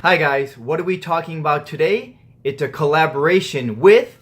Hi guys, what are we talking about today? It's a collaboration with...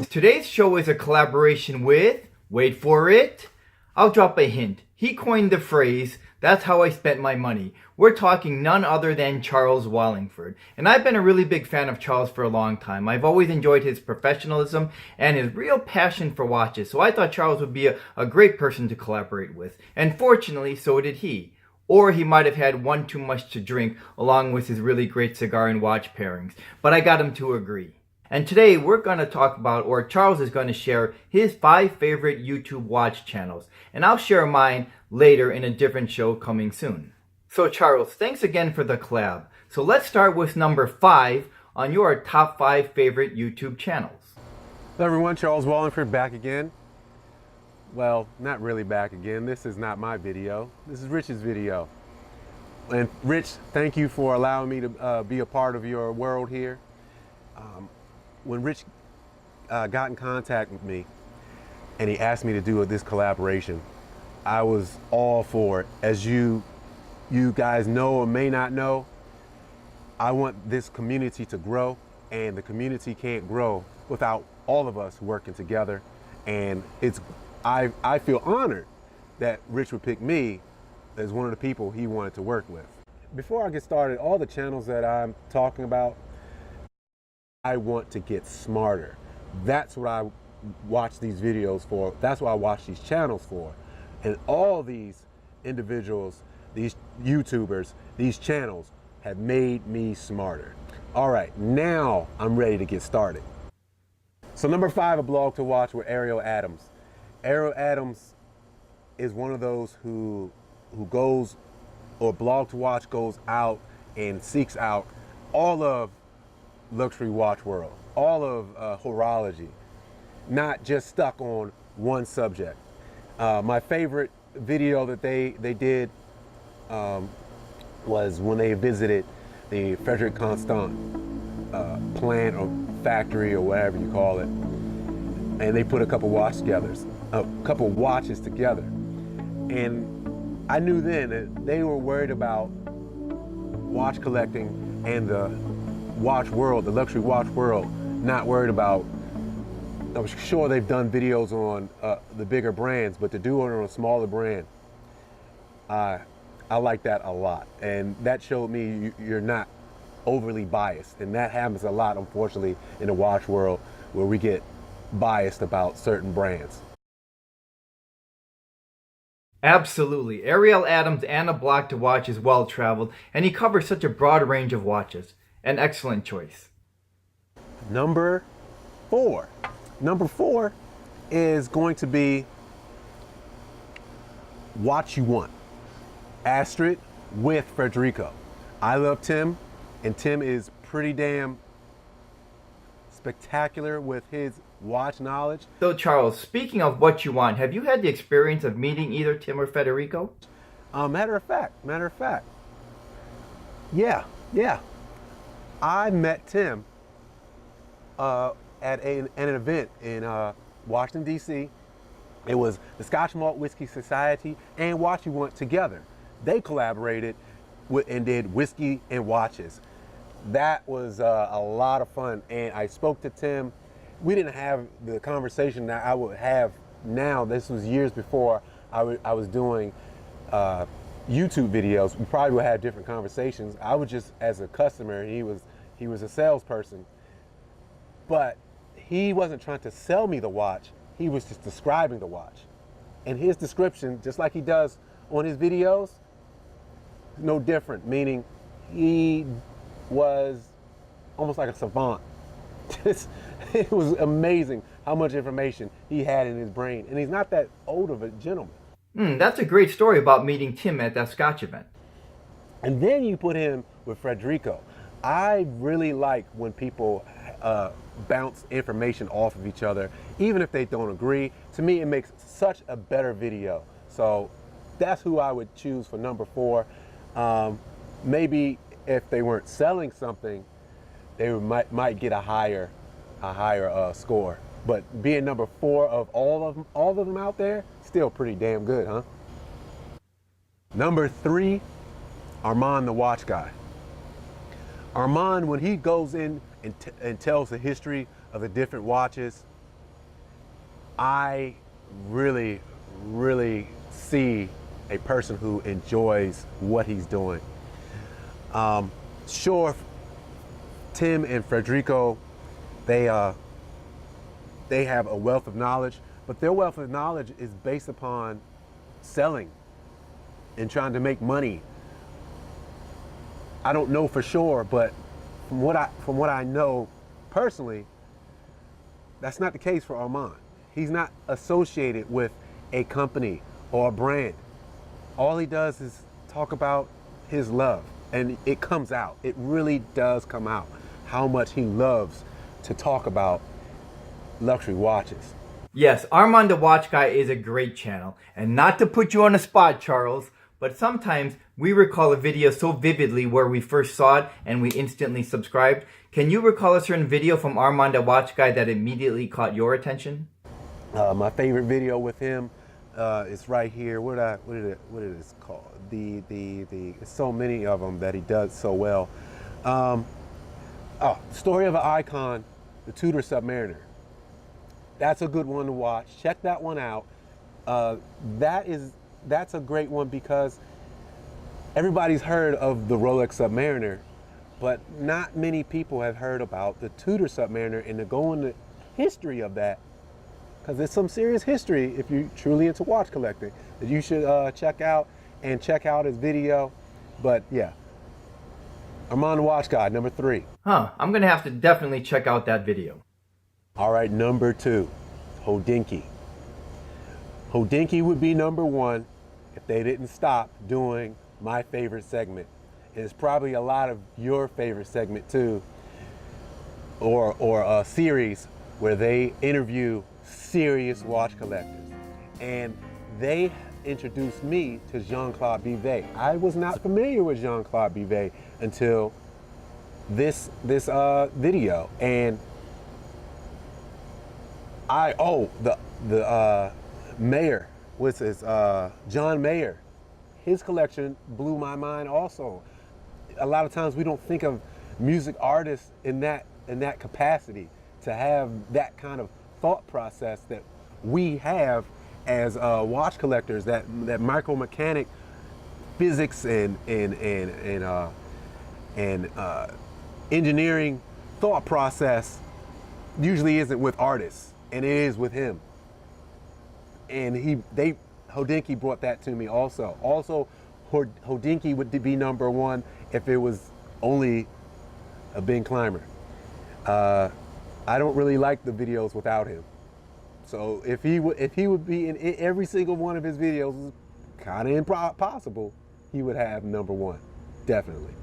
Today's show is a collaboration with... Wait for it. I'll drop a hint. He coined the phrase, "That's how I spent my money." We're talking none other than Charles Wallingford. And I've been a really big fan of Charles for a long time. I've always enjoyed his professionalism and his real passion for watches. So I thought Charles would be a great person to collaborate with. And fortunately, so did he. Or he might have had one too much to drink along with his really great cigar and watch pairings. But I got him to agree. And today we're going to talk about, or Charles is going to share his 5 favorite YouTube watch channels. And I'll share mine later in a different show coming soon. So Charles, thanks again for the collab. So let's start with number 5 on your top 5 favorite YouTube channels. Hello everyone, Charles Wallingford back again. Well, not really back again. This is not my video. This is Rich's video. And Rich, thank you for allowing me to be a part of your world here. When Rich got in contact with me and he asked me to do this collaboration, I was all for it. As you guys know or may not know, I want this community to grow, and the community can't grow without all of us working together. And I feel honored that Rich would pick me as one of the people he wanted to work with. Before I get started, all the channels that I'm talking about, I want to get smarter. That's what I watch these videos for. That's what I watch these channels for. And all these individuals, these YouTubers, these channels have made me smarter. All right, now I'm ready to get started. So number 5, a blog to watch with Ariel Adams. Ariel Adams is one of those who goes, or blog to watch goes out and seeks out all of luxury watch world, all of horology, not just stuck on one subject. My favorite video that they did was when they visited the Frederic Constant plant or factory or whatever you call it, and they put a couple watches together. And I knew then that they were worried about watch collecting and the watch world, the luxury watch world, not worried about, I was sure they've done videos on the bigger brands, but to do it on a smaller brand, I like that a lot. And that showed me you're not overly biased. And that happens a lot, unfortunately, in the watch world, where we get biased about certain brands. Absolutely. Ariel Adams and a blog to watch is well traveled, and he covers such a broad range of watches. An excellent choice. Number 4. Number 4 is going to be Watch You Want. Astrid with Federico. I love Tim, and Tim is pretty damn spectacular with his watch knowledge. So Charles, speaking of what you want, have you had the experience of meeting either Tim or Federico? Matter of fact. Yeah. I met Tim at an event in Washington, D.C. It was the Scotch Malt Whiskey Society and Watch You Want together. They collaborated and did whiskey and watches. That was a lot of fun, and I spoke to Tim. We didn't have the conversation that I would have now. This was years before I was doing YouTube videos. We probably would have different conversations. I was just as a customer, and he was a salesperson. But he wasn't trying to sell me the watch. He was just describing the watch. And his description, just like he does on his videos, no different, meaning he was almost like a savant. It was amazing how much information he had in his brain. And he's not that old of a gentleman. That's a great story about meeting Tim at that Scotch event. And then you put him with Federico. I really like when people bounce information off of each other, even if they don't agree. To me, it makes such a better video. So that's who I would choose for number 4. Maybe if they weren't selling something, they might get a higher score. But being number 4 of all of them out there, still pretty damn good, huh? Number 3, Armand the Watch Guy. Armand, when he goes in and tells the history of the different watches, I really, really see a person who enjoys what he's doing. Sure, Tim and Federico, they have a wealth of knowledge, but their wealth of knowledge is based upon selling and trying to make money. I don't know for sure, but from what I know personally, that's not the case for Armand. He's not associated with a company or a brand. All he does is talk about his love, and it comes out. It really does come out how much he loves to talk about luxury watches. Yes, Armand the Watch Guy is a great channel. And not to put you on the spot, Charles, but sometimes we recall a video so vividly where we first saw it and we instantly subscribed. Can you recall a certain video from Armand the Watch Guy that immediately caught your attention? My favorite video with him is right here. What is it called? There's so many of them that he does so well. Story of an Icon, the Tudor Submariner. That's a good one to watch. Check that one out. That's a great one because everybody's heard of the Rolex Submariner, but not many people have heard about the Tudor Submariner, and to go into history of that, because there's some serious history if you're truly into watch collecting that you should check out his video. But yeah, Armand the Watch Guy, number 3. I'm gonna have to definitely check out that video. All right, number 2, Hodinkee. Hodinkee would be number 1 if they didn't stop doing my favorite segment. And it's probably a lot of your favorite segment too, or a series where they interview serious watch collectors. And they introduced me to Jean-Claude Bivet. I was not familiar with Jean-Claude Bivet until this video. And the Mayer, what's his, John Mayer, his collection blew my mind also. A lot of times we don't think of music artists in that capacity, to have that kind of thought process that we have as watch collectors, that micromechanic physics and engineering thought process usually isn't with artists, and it is with him. And Hodinkee brought that to me also. Also, Hodinkee would be number 1 if it was only a Ben Clymer. I don't really like the videos without him. So if he would be in every single one of his videos, kind of impossible, he would have number 1, definitely.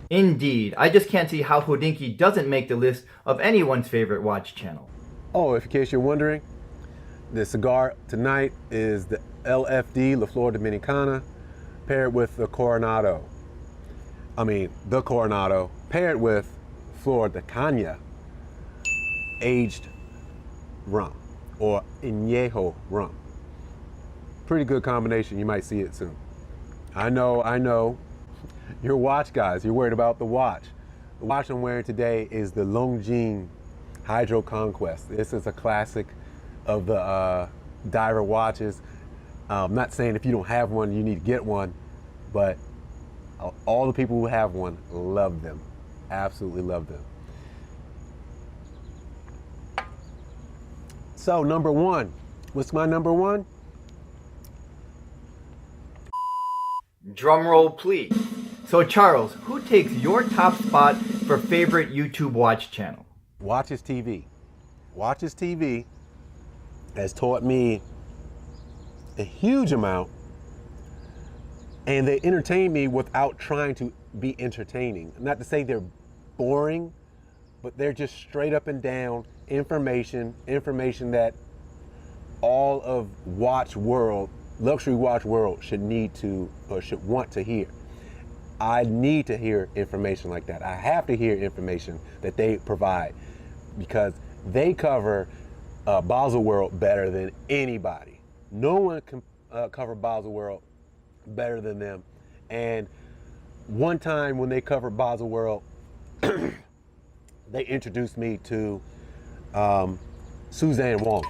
Indeed. I just can't see how Hodinkee doesn't make the list of anyone's favorite watch channel. Oh, in case you're wondering, the cigar tonight is the LFD, La Flor Dominicana, paired with the Coronado. The Coronado, paired with Flor de Caña, aged rum, or añejo rum. Pretty good combination. You might see it soon. I know. You're watch guys. You're worried about the watch. The watch I'm wearing today is the Longines Hydro Conquest. This is a classic of the diver watches. I'm not saying if you don't have one, you need to get one, but all the people who have one love them. Absolutely love them. So number 1, what's my number 1? Drum roll, please. So Charles, who takes your top spot for favorite YouTube watch channel? Watches TV. Watches TV has taught me a huge amount, and they entertain me without trying to be entertaining. Not to say they're boring, but they're just straight up and down information that all of luxury watch world should need to, or should want to hear. I need to hear information like that. I have to hear information that they provide, because they cover Basel World better than anybody. No one can cover Basel World better than them. And one time when they covered Basel World, they introduced me to Suzanne Wong.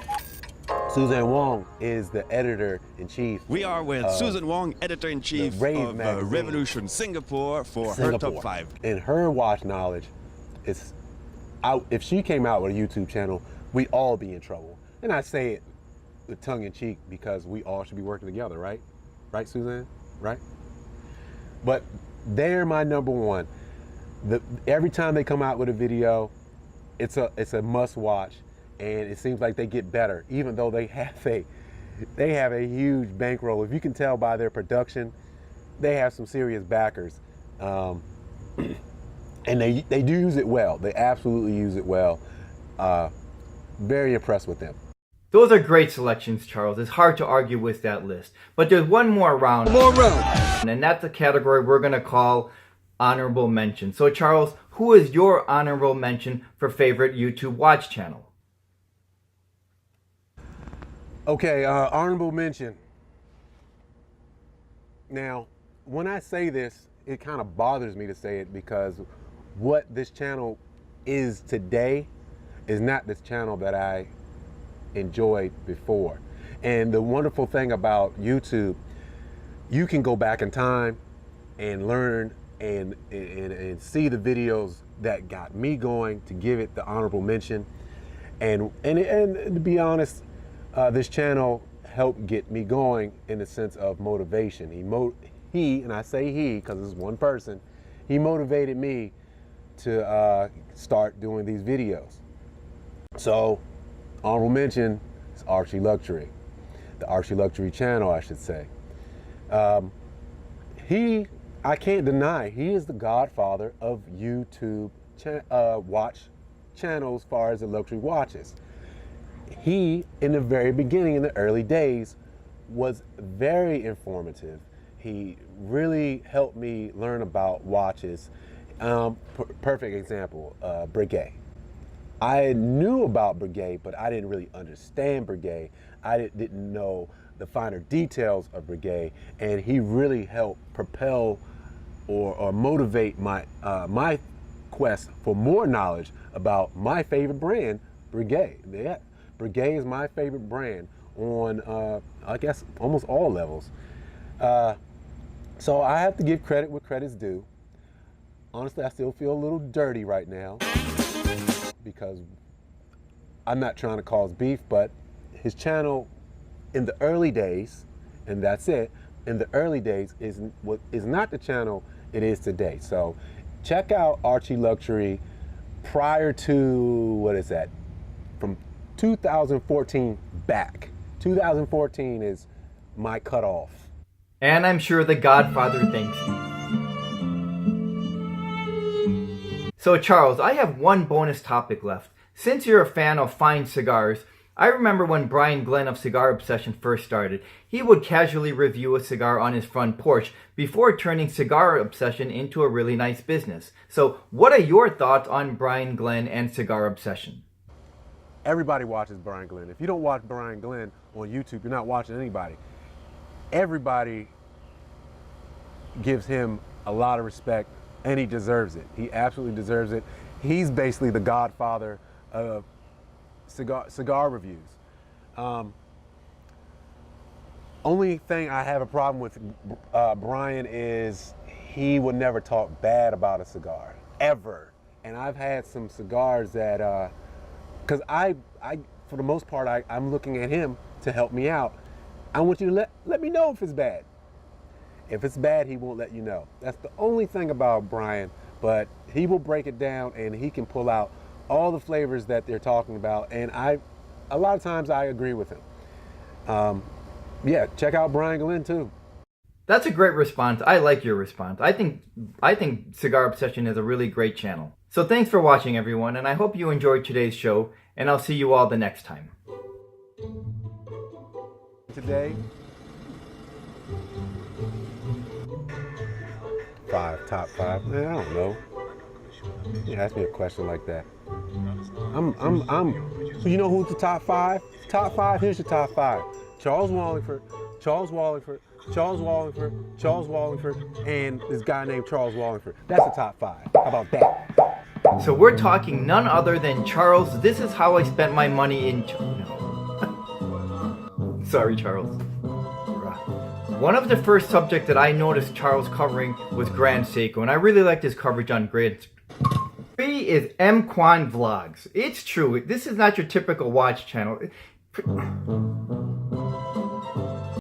Suzanne Wong is the editor-in-chief. We are with Susan Wong, editor-in-chief of Revolution Singapore for her top 5. And her watch knowledge is out. If she came out with a YouTube channel, we'd all be in trouble. And I say it with tongue-in-cheek because we all should be working together, right? Right, Suzanne? Right? But they're my number one. Every time they come out with a video, it's a must-watch. And it seems like they get better, even though they have a huge bankroll. If you can tell by their production, they have some serious backers, and they do use it well. They absolutely use it well. Very impressed with them. Those are great selections, Charles. It's hard to argue with that list. But there's one more round. And that's a category we're going to call honorable mention. So, Charles, who is your honorable mention for favorite YouTube watch channel? Okay, honorable mention. Now, when I say this, it kind of bothers me to say it because what this channel is today is not this channel that I enjoyed before. And the wonderful thing about YouTube, you can go back in time and learn and see the videos that got me going to give it the honorable mention. And to be honest, this channel helped get me going in the sense of motivation. He, and I say he because it's one person, he motivated me to start doing these videos. So, honorable mention is Archie Luxury, the Archie Luxury channel, I should say. I can't deny, he is the godfather of YouTube watch channels as far as the luxury watches. He, in the very beginning, in the early days, was very informative. He really helped me learn about watches. Perfect example, Breguet. I knew about Breguet, but I didn't really understand Breguet. I didn't know the finer details of Breguet, and he really helped propel or motivate my my quest for more knowledge about my favorite brand, Breguet. Yeah. Breguet is my favorite brand on, I guess, almost all levels. So I have to give credit where credit's due. Honestly, I still feel a little dirty right now because I'm not trying to cause beef, but his channel in the early days, and that's it, in the early days is not the channel it is today. So check out Archie Luxury prior to, what is that, from 2014 back. 2014 is my cutoff. And I'm sure the Godfather thanks you. So Charles, I have one bonus topic left. Since you're a fan of fine cigars, I remember when Brian Glenn of Cigar Obsession first started, he would casually review a cigar on his front porch before turning Cigar Obsession into a really nice business. So what are your thoughts on Brian Glenn and Cigar Obsession? Everybody watches Brian Glenn. If you don't watch Brian Glenn on YouTube, you're not watching anybody. Everybody gives him a lot of respect, and he deserves it. He absolutely deserves it. He's basically the godfather of cigar reviews. Only thing I have a problem with Brian is he would never talk bad about a cigar, ever. And I've had some cigars that, because I for the most part, I'm looking at him to help me out. I want you to let me know if it's bad. If it's bad, he won't let you know. That's the only thing about Brian, but he will break it down and he can pull out all the flavors that they're talking about, and a lot of times I agree with him. Yeah, check out Brian Glenn too. That's a great response. I like your response. I think Cigar Obsession is a really great channel. So thanks for watching, everyone, and I hope you enjoyed today's show, and I'll see you all the next time. Today, top five, I don't know. You ask me a question like that. You know who's the top five? Top five, here's your top five. Charles Wallingford, Charles Wallingford, Charles Wallingford, Charles Wallingford, and this guy named Charles Wallingford. That's the top five. How about that? So we're talking none other than Charles. This is how I spent my money in... No. Sorry, Charles. One of the first subjects that I noticed Charles covering was Grand Seiko, and I really liked his coverage on Grand. 3 is M. Kwan Vlogs. It's true, this is not your typical watch channel.